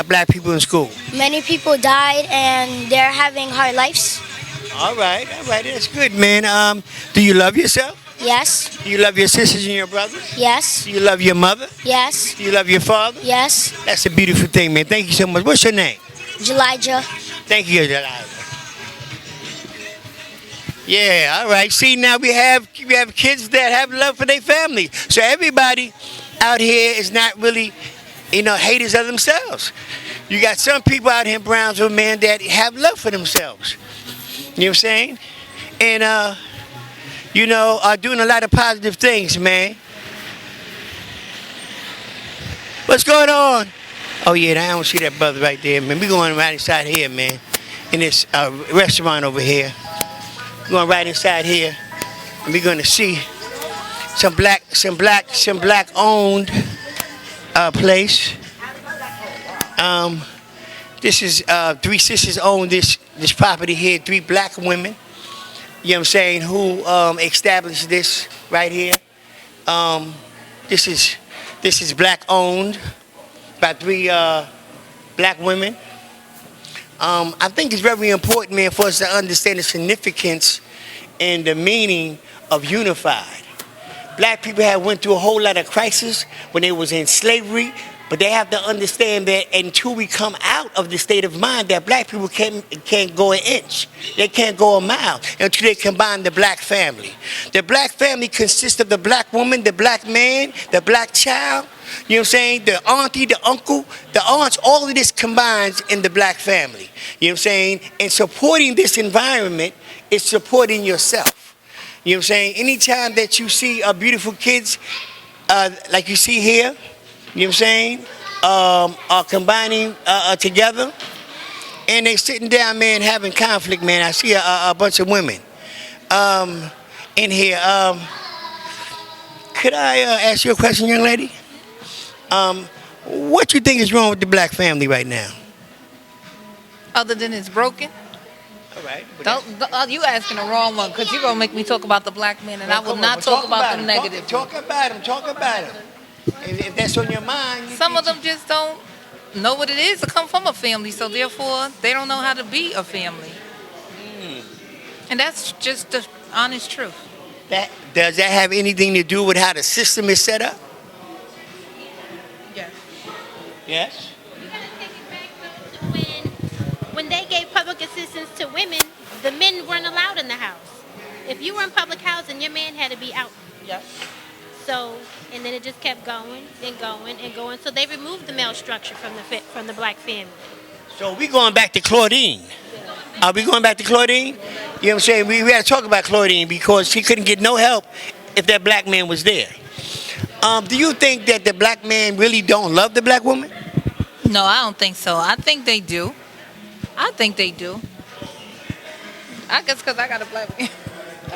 black people in school? Many people died and they're having hard lives. All right. That's good, man. Do you love yourself? Yes. Do you love your sisters and your brothers? Yes. Do you love your mother? Yes. Do you love your father? Yes. That's a beautiful thing, man. Thank you so much. What's your name? Elijah. Thank you, Elijah. Yeah, all right. See, now we have kids that have love for their family. So everybody out here is not really, haters of themselves. You got some people out here in Brownsville, man, that have love for themselves. You know what I'm saying? And, are doing a lot of positive things, man. What's going on? Oh, yeah, I don't see that brother right there, man. We're going right inside here, man, in this restaurant over here. We're going right inside here, and we're going to see some black-owned place. This is three sisters own this property here. Three black women. You know what I'm saying? Who established this right here? This is black owned by three black women. I think it's very important, man, for us to understand the significance and the meaning of unified. Black people have went through a whole lot of crisis when they was in slavery, but they have to understand that until we come out of the state of mind, that black people can't go an inch. They can't go a mile until they combine the black family. The black family consists of the black woman, the black man, the black child, you know what I'm saying, the auntie, the uncle, the aunts, all of this combines in the black family. You know what I'm saying? And supporting this environment is supporting yourself. You know what I'm saying? Anytime that you see beautiful kids like you see here, you know what I'm saying, are combining together, and they sitting down, man, having conflict, man. I see a bunch of women in here. Could I ask you a question, young lady? What you think is wrong with the black family right now? Other than it's broken? All right. You asking the wrong one, because you're going to make me talk about the black men, and I will not talk about them negative. Talk about them. If that's on your mind. Some of them just don't know what it is to come from a family, so therefore they don't know how to be a family. And that's just the honest truth. Does that have anything to do with how the system is set up? Yes. Yes? When they gave public assistance to women, the men weren't allowed in the house. If you were in public housing, your man had to be out. Yes. So, and then it just kept going and going and going. So they removed the male structure from the black family. So we going back to Claudine. Are we going back to Claudine? You know what I'm saying? We had to talk about Claudine because she couldn't get no help if that black man was there. Do you think that the black man really don't love the black woman? No, I don't think so. I think they do. I guess because I got a black man.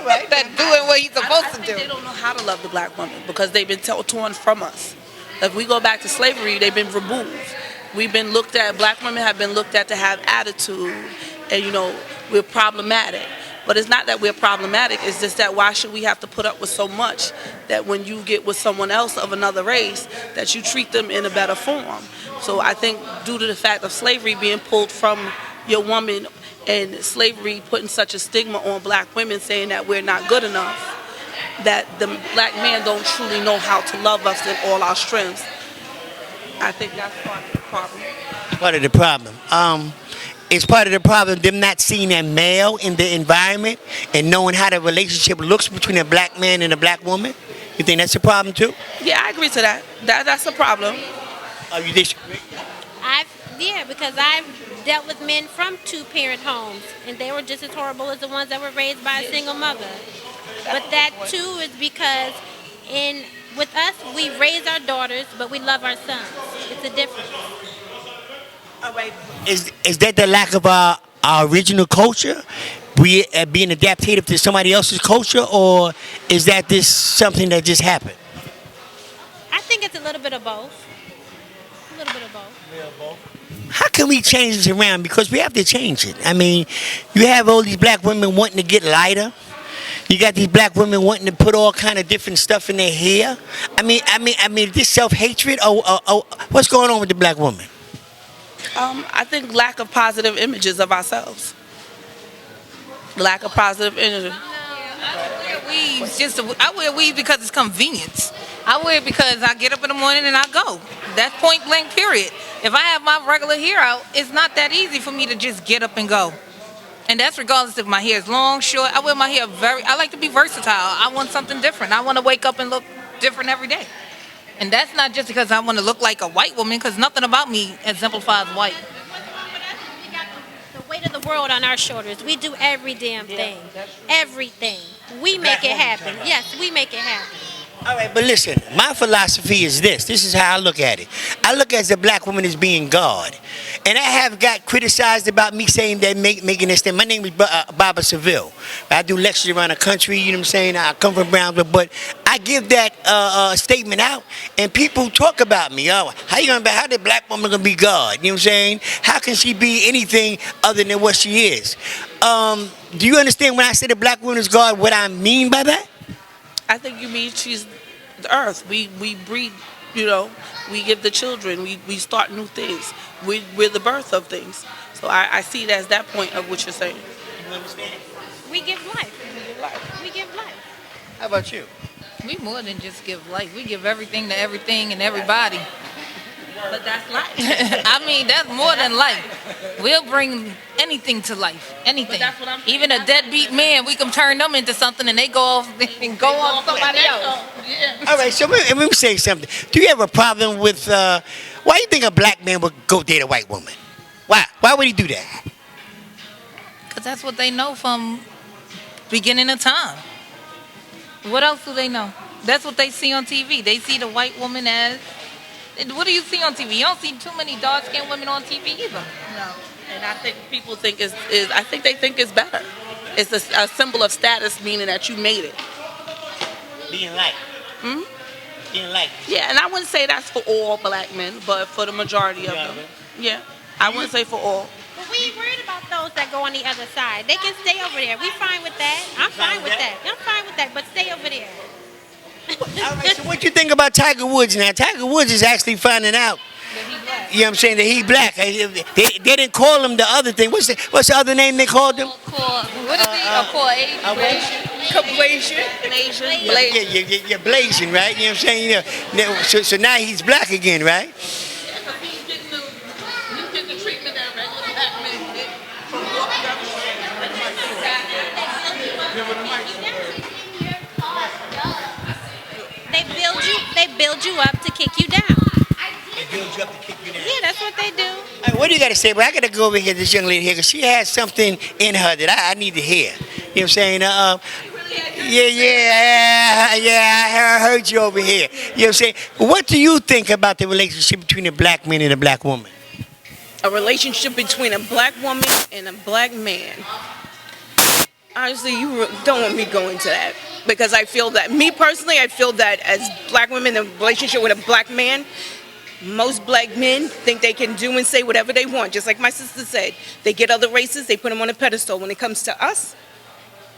Right. That doing what he's supposed to do. They don't know how to love the black woman because they've been torn from us. If we go back to slavery, they've been removed. We've been looked at, black women have been looked at to have attitude, and we're problematic. But it's not that we're problematic, it's just that why should we have to put up with so much that when you get with someone else of another race, that you treat them in a better form. So I think due to the fact of slavery being pulled from your woman and slavery putting such a stigma on black women saying that we're not good enough, that the black man don't truly know how to love us in all our strengths. I think that's part of the problem. Part of the problem. It's part of the problem them not seeing a male in the environment and knowing how the relationship looks between a black man and a black woman. You think that's a problem too? Yeah, I agree to that. That's a problem. You disagree? Because I've dealt with men from two-parent homes, and they were just as horrible as the ones that were raised by a single mother. But that too is because with us, we raise our daughters, but we love our sons. It's a difference. All right. Is that the lack of our original culture? We being adaptive to somebody else's culture, or is that this something that just happened? I think it's a little bit of both. A little bit of both. How can we change this around? Because we have to change it. I mean, you have all these black women wanting to get lighter. You got these black women wanting to put all kind of different stuff in their hair. I mean, this self-hatred. What's going on with the black woman? I think lack of positive images of ourselves. Lack of positive images. I wear weaves because it's convenience. I wear it because I get up in the morning and I go. That's point blank, period. If I have my regular hair out, it's not that easy for me to just get up and go. And that's regardless if my hair is long, short. I wear my hair I like to be versatile. I want something different. I want to wake up and look different every day. And that's not just because I want to look like a white woman, because nothing about me exemplifies white. We got the weight of the world on our shoulders. We do every damn thing. Everything. We make it happen. Yes, we make it happen. All right, but listen, my philosophy is this. This is how I look at it. I look at the black woman as being God. And I have got criticized about me saying that, making this thing. My name is Baba Seville. I do lectures around the country, you know what I'm saying? I come from Brownsville, but I give that statement out, and people talk about me. Oh, how the black woman gonna be God? You know what I'm saying? How can she be anything other than what she is? Do you understand when I say the black woman is God, what I mean by that? I think you mean she's the earth. We breed, we give the children, we start new things. We're the birth of things. So I see it as that point of what you're saying. You understand? We give life. We give life. How about you? We more than just give life. We give everything to everything and everybody. But that's life. I mean, that's more than life. We'll bring anything to life. Anything. Even a deadbeat man, we can turn them into something and they go off and go on somebody else. All right, so let me say something. Do you have a problem with, why do you think a black man would go date a white woman? Why? Why would he do that? Because that's what they know from beginning of time. What else do they know? That's what they see on TV. They see the white woman as... What do you see on TV? You don't see too many dark-skinned women on TV either. No. And I think people think I think they think it's better. It's a symbol of status, meaning that you made it. Being liked. Being liked. Yeah, and I wouldn't say that's for all black men, but for the majority of them. Yeah, I wouldn't say for all. But we ain't worried about those that go on the other side. They can stay over there. We fine with that. I'm fine with that. I'm fine with that, but stay over there. All right, so what you think about Tiger Woods now? Tiger Woods is actually finding out, you know what I'm saying, that he black. They didn't call him the other thing. What's the other name they called him? What is he? Blasian. Yeah, you're blazing, right? You know what I'm saying? So now he's black again, right? They build you up to kick you down. They build you up to kick you down. Yeah, that's what they do. All right, what do you got to say? But I got to go over here to this young lady here because she has something in her that I need to hear. You know what I'm saying? I heard you over here. You know what I'm saying? What do you think about the relationship between a black man and a black woman? A relationship between a black woman and a black man. Honestly, you don't want me to go into that. Because I feel that, me personally, I feel that as black women in a relationship with a black man, most black men think they can do and say whatever they want. Just like my sister said, they get other races, they put them on a pedestal. When it comes to us,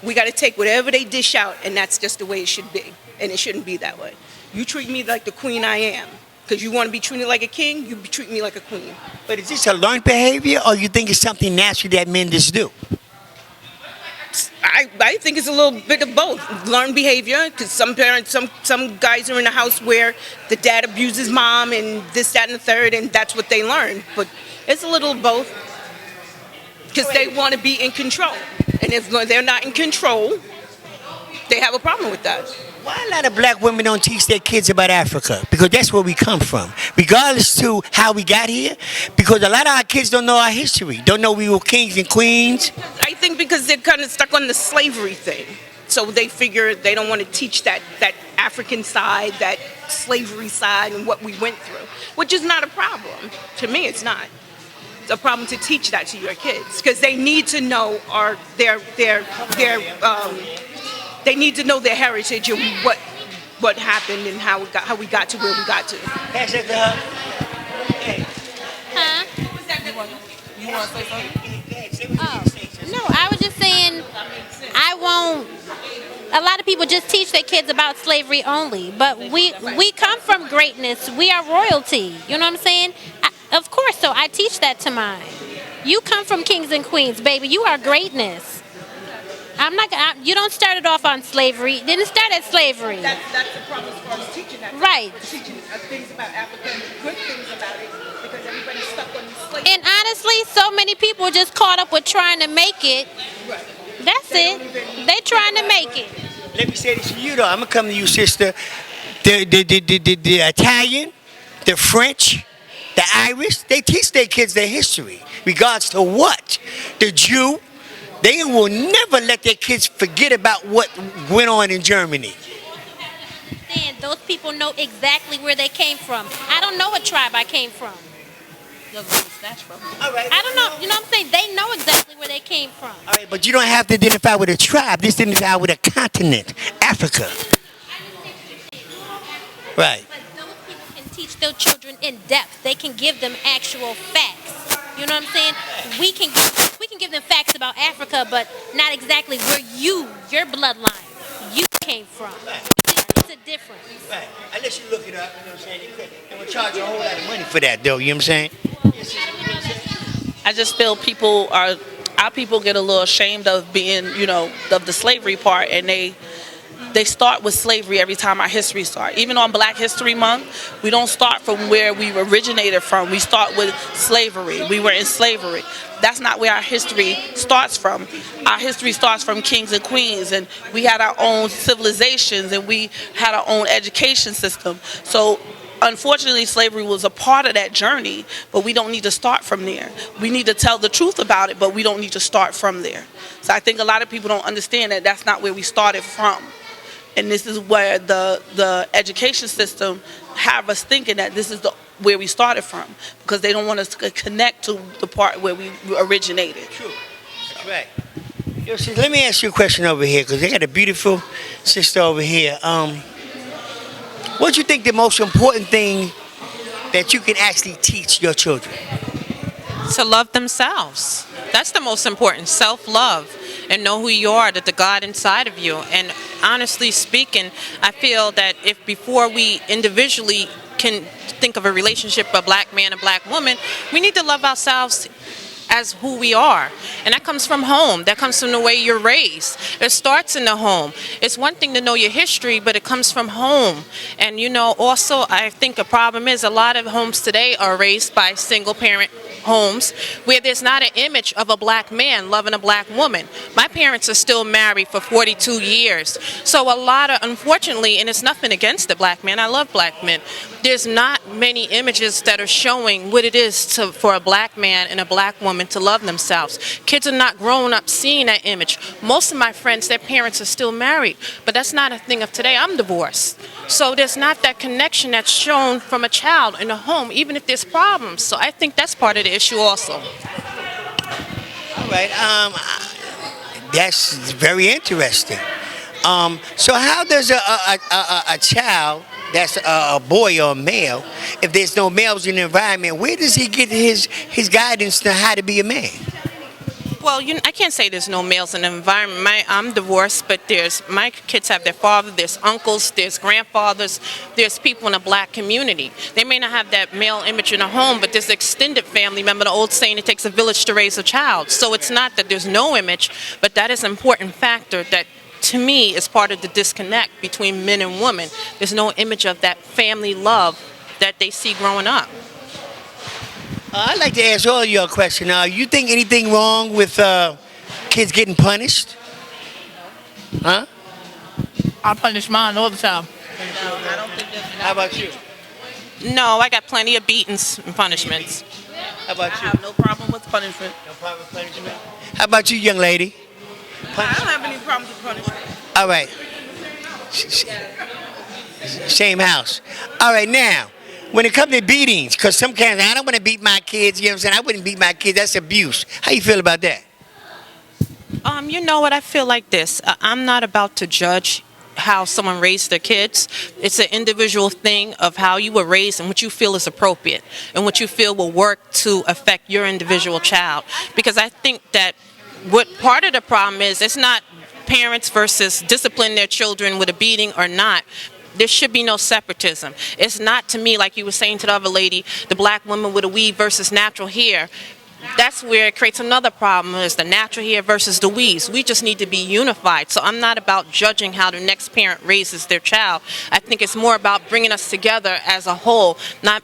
we got to take whatever they dish out, and that's just the way it should be. And it shouldn't be that way. You treat me like the queen I am. Because you want to be treated like a king, you treat me like a queen. But is this a learned behavior, or you think it's something natural that men just do? I think it's a little bit of both. Learned behavior, because some parents, some guys are in a house where the dad abuses mom and this, that, and the third, and that's what they learn. But it's a little of both, because they want to be in control. And if they're not in control, they have a problem with that. Why a lot of black women don't teach their kids about Africa? Because that's where we come from. Regardless to how we got here, because a lot of our kids don't know our history, don't know we were kings and queens. I think because they're kind of stuck on the slavery thing. So they figure they don't want to teach that African side, that slavery side, and what we went through, which is not a problem. To me, it's not. It's a problem to teach that to your kids, because they need to know they need to know their heritage and what happened and how we got to where we got to. Pass it to her. Hey. Huh? You want to say something? Oh, no, I was just saying I won't. A lot of people just teach their kids about slavery only, but we come from greatness. We are royalty. You know what I'm saying? Of course, so I teach that to mine. You come from kings and queens, baby. You are greatness. You don't start it off on slavery. It didn't start at slavery. That's the problem as far as teaching that. Right. Teaching things about Africa, good things about it, because everybody's stuck on slavery. And honestly, so many people are just caught up with trying to make it. That's it. They trying to make it. Let me say this to you, though. I'm going to come to you, sister. The Italian, the French, the Irish, they teach their kids their history. Regards to what? The Jew. They will never let their kids forget about what went on in Germany. understand, those people know exactly where they came from. I don't know what tribe I came from. All right. I don't know. You know what I'm saying? They know exactly where they came from. All right, but you don't have to identify with a tribe. Just identify with a continent, Africa. Right. But those people can teach their children in depth. They can give them actual facts. You know what I'm saying? We can give them facts about Africa, but not exactly where your bloodline, you came from. It's a difference. Right. Unless you look it up, you know what I'm saying? They will charge you a whole lot of money for that, though. You know what I'm saying? I just feel our people get a little ashamed of being, of the slavery part, and they start with slavery every time our history starts. Even on Black History Month, we don't start from where we originated from. We start with slavery. We were in slavery. That's not where our history starts from. Our history starts from kings and queens, and we had our own civilizations, and we had our own education system. So unfortunately, slavery was a part of that journey, but we don't need to start from there. We need to tell the truth about it, but we don't need to start from there. So I think a lot of people don't understand that that's not where we started from. And this is where the education system have us thinking that this is where we started from, because they don't want us to connect to the part where we originated. True. That's right. Yo, sis, let me ask you a question over here, because they got a beautiful sister over here. What do you think the most important thing that you can actually teach your children? To love themselves. That's the most important. Self-love. And know who you are, that the God inside of you. And honestly speaking, I feel that if before we individually can think of a relationship, a black man, a black woman, we need to love ourselves as who we are. And that comes from home. That comes from the way you're raised. It starts in the home. It's one thing to know your history, but it comes from home. And also I think a problem is a lot of homes today are raised by single parent homes where there's not an image of a black man loving a black woman. My parents are still married for 42 years. So a lot of, unfortunately, and it's nothing against the black man, I love black men, there's not many images that are showing what it is for a black man and a black woman to love themselves. Kids are not growing up seeing that image. Most of my friends, their parents are still married, but that's not a thing of today. I'm divorced. So there's not that connection that's shown from a child in a home, even if there's problems. So I think that's part of the issue also. All right. That's very interesting. So how does a child that's a boy or a male, if there's no males in the environment, where does he get his guidance to how to be a man? Well, I can't say there's no males in the environment. I'm divorced, but my kids have their father, there's uncles, there's grandfathers, there's people in the black community. They may not have that male image in a home, but there's extended family. Remember the old saying, it takes a village to raise a child. So it's not that there's no image, but that is an important factor that to me is part of the disconnect between men and women. There's no image of that family love that they see growing up. I'd like to ask all of you a question. You think anything wrong with kids getting punished? Huh? I punish mine all the time. No, I don't think that's... How about you? No, I got plenty of beatings and punishments. How about you? I have no problem with punishment. No problem with punishment? How about you, young lady? I don't have any problems with punishment. All right. Same house. All right, now, when it comes to beatings, because some kids, I don't want to beat my kids, you know what I'm saying? I wouldn't beat my kids. That's abuse. How you feel about that? You know what? I feel like this. I'm not about to judge how someone raised their kids. It's an individual thing of how you were raised and what you feel is appropriate and what you feel will work to affect your individual child. Because I think that what part of the problem is, it's not parents versus discipline their children with a beating or not. There should be no separatism. It's not, to me, like you were saying to the other lady, the black woman with a weave versus natural hair. That's where it creates another problem, is the natural hair versus the weaves. We just need to be unified. So I'm not about judging how the next parent raises their child. I think it's more about bringing us together as a whole, not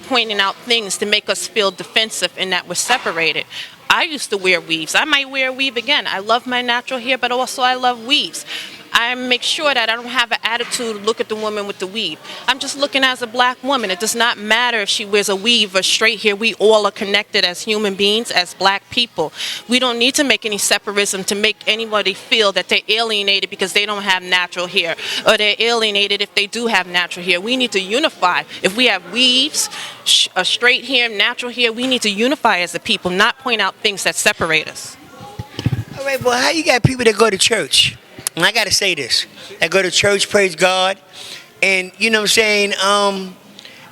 pointing out things to make us feel defensive in that we're separated. I used to wear weaves. I might wear a weave again. I love my natural hair, but also I love weaves. I make sure that I don't have an attitude to look at the woman with the weave. I'm just looking as a black woman. It does not matter if she wears a weave or straight hair. We all are connected as human beings, as black people. We don't need to make any separatism to make anybody feel that they're alienated because they don't have natural hair, or they're alienated if they do have natural hair. We need to unify. If we have weaves, a straight hair, natural hair, we need to unify as a people, not point out things that separate us. All right, well, how you got people that go to church? And I got to say this. That go to church, praise God. And, you know what I'm saying,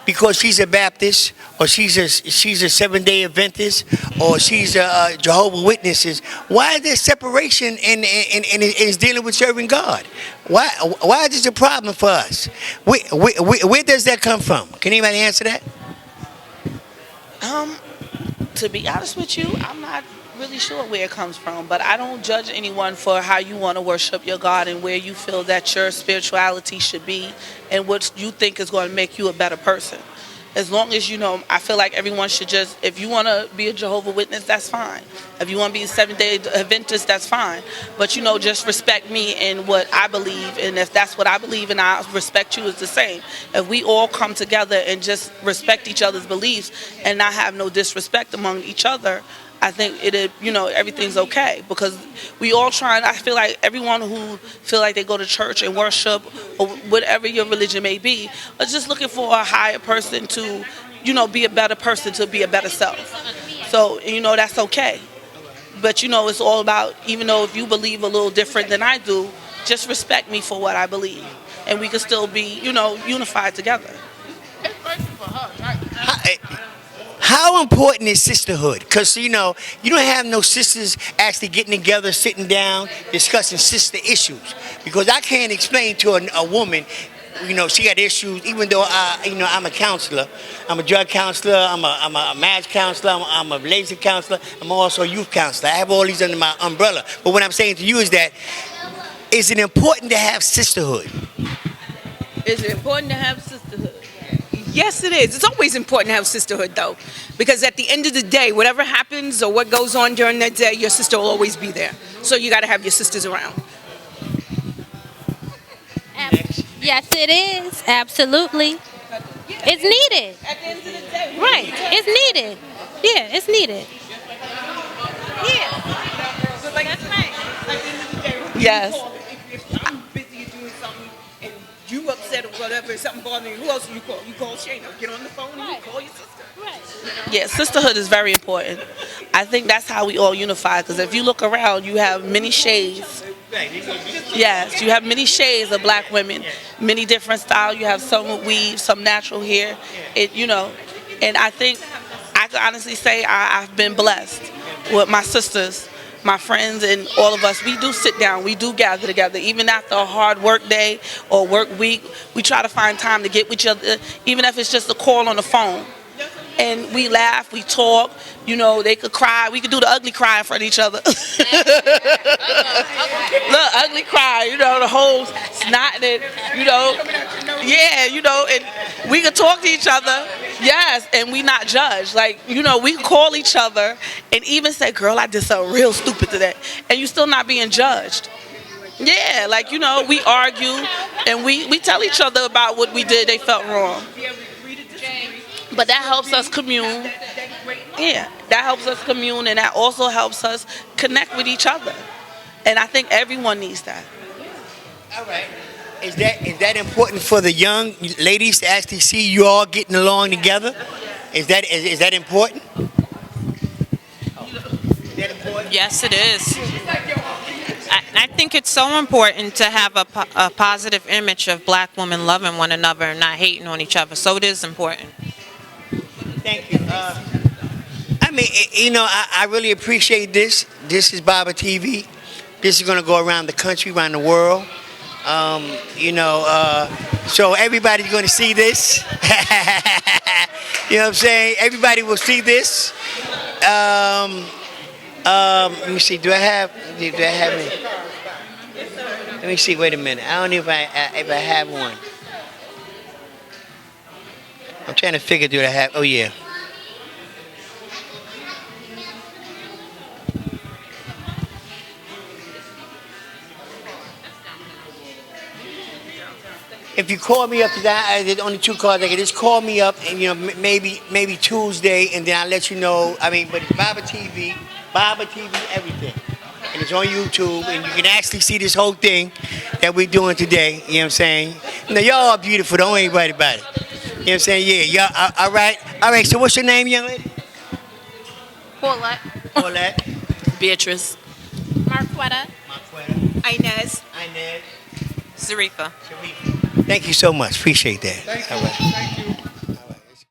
because she's a Baptist, or she's a Seventh-day Adventist, or she's a Jehovah's Witnesses, why is there separation and it's dealing with serving God? Why is this a problem for us? Where does that come from? Can anybody answer that? To be honest with you, I'm not really sure where it comes from, but I don't judge anyone for how you want to worship your God and where you feel that your spirituality should be and what you think is going to make you a better person. As long as, I feel like everyone should just, if you want to be a Jehovah's Witness, that's fine. If you want to be a Seventh-day Adventist, that's fine. But, just respect me in what I believe, and if that's what I believe and I respect you, is the same. If we all come together and just respect each other's beliefs and not have no disrespect among each other, I think everything's okay, because we all trying. I feel like everyone who feel like they go to church and worship, or whatever your religion may be, are just looking for a higher person to, be a better person, to be a better self. So, that's okay. But, it's all about, even though if you believe a little different than I do, just respect me for what I believe. And we can still be, unified together. How important is sisterhood? Because, you don't have no sisters actually getting together, sitting down, discussing sister issues. Because I can't explain to a woman, she got issues, even though, I'm a counselor. I'm a drug counselor, I'm a marriage counselor, I'm a relationship counselor, I'm also a youth counselor. I have all these under my umbrella. But what I'm saying to you is that, is it important to have sisterhood? Is it important to have sisterhood? Yes, it is. It's always important to have sisterhood, though, because at the end of the day, whatever happens or what goes on during that day, your sister will always be there. So you got to have your sisters around. Yes, it is. Absolutely. It's needed. At the end of the day. Right. It's needed. Yeah, it's needed. Yeah. That's right. Yes. If I'm busy doing something and you upset or whatever, something bothering you, who else do you call? You call Shayna. Get on the phone and you call your sister. Right. Yeah, sisterhood is very important. I think that's how we all unify, because if you look around, you have many shades. Yes, you have many shades of black women, many different styles. You have some with weave, some natural hair. And I think I can honestly say I've been blessed with my sisters, my friends, and all of us. We do sit down, we do gather together, even after a hard work day or work week. We try to find time to get with each other, even if it's just a call on the phone. And we laugh, we talk, they could cry. We could do the ugly cry in front of each other. Look, ugly cry, the whole snot, and we could talk to each other, yes, and we not judged. Like, we could call each other and even say, girl, I did something real stupid today, and you still not being judged. Yeah, like, we argue, and we tell each other about what we did, they felt wrong. But that helps us commune. Yeah, that helps us commune, and that also helps us connect with each other. And I think everyone needs that. All right. Is that important for the young ladies to actually see you all getting along together? Is that important? Yes, it is. I think it's so important to have a positive image of black women loving one another and not hating on each other. So it is important. Thank you. I really appreciate this. This is Baba TV. This is going to go around the country, around the world. So everybody's going to see this. You know what I'm saying? Everybody will see this. Let me see. Do I have it? Let me see. Wait a minute. I don't know if I have one. I'm trying to figure. Do I have? Oh yeah. if you call me up today, there's only 2 calls. I can just call me up, and maybe Tuesday, and then I'll let you know. I mean, but it's Baba TV, everything, and it's on YouTube, and you can actually see this whole thing that we're doing today. You know what I'm saying? Now y'all are beautiful. Don't worry about it. You know what I'm saying? Yeah, y'all. All right. So what's your name, young lady? Paulette. Beatrice. Marquetta. Inez. Zarifa. Thank you so much. Appreciate that. Thank you. All right. Thank you.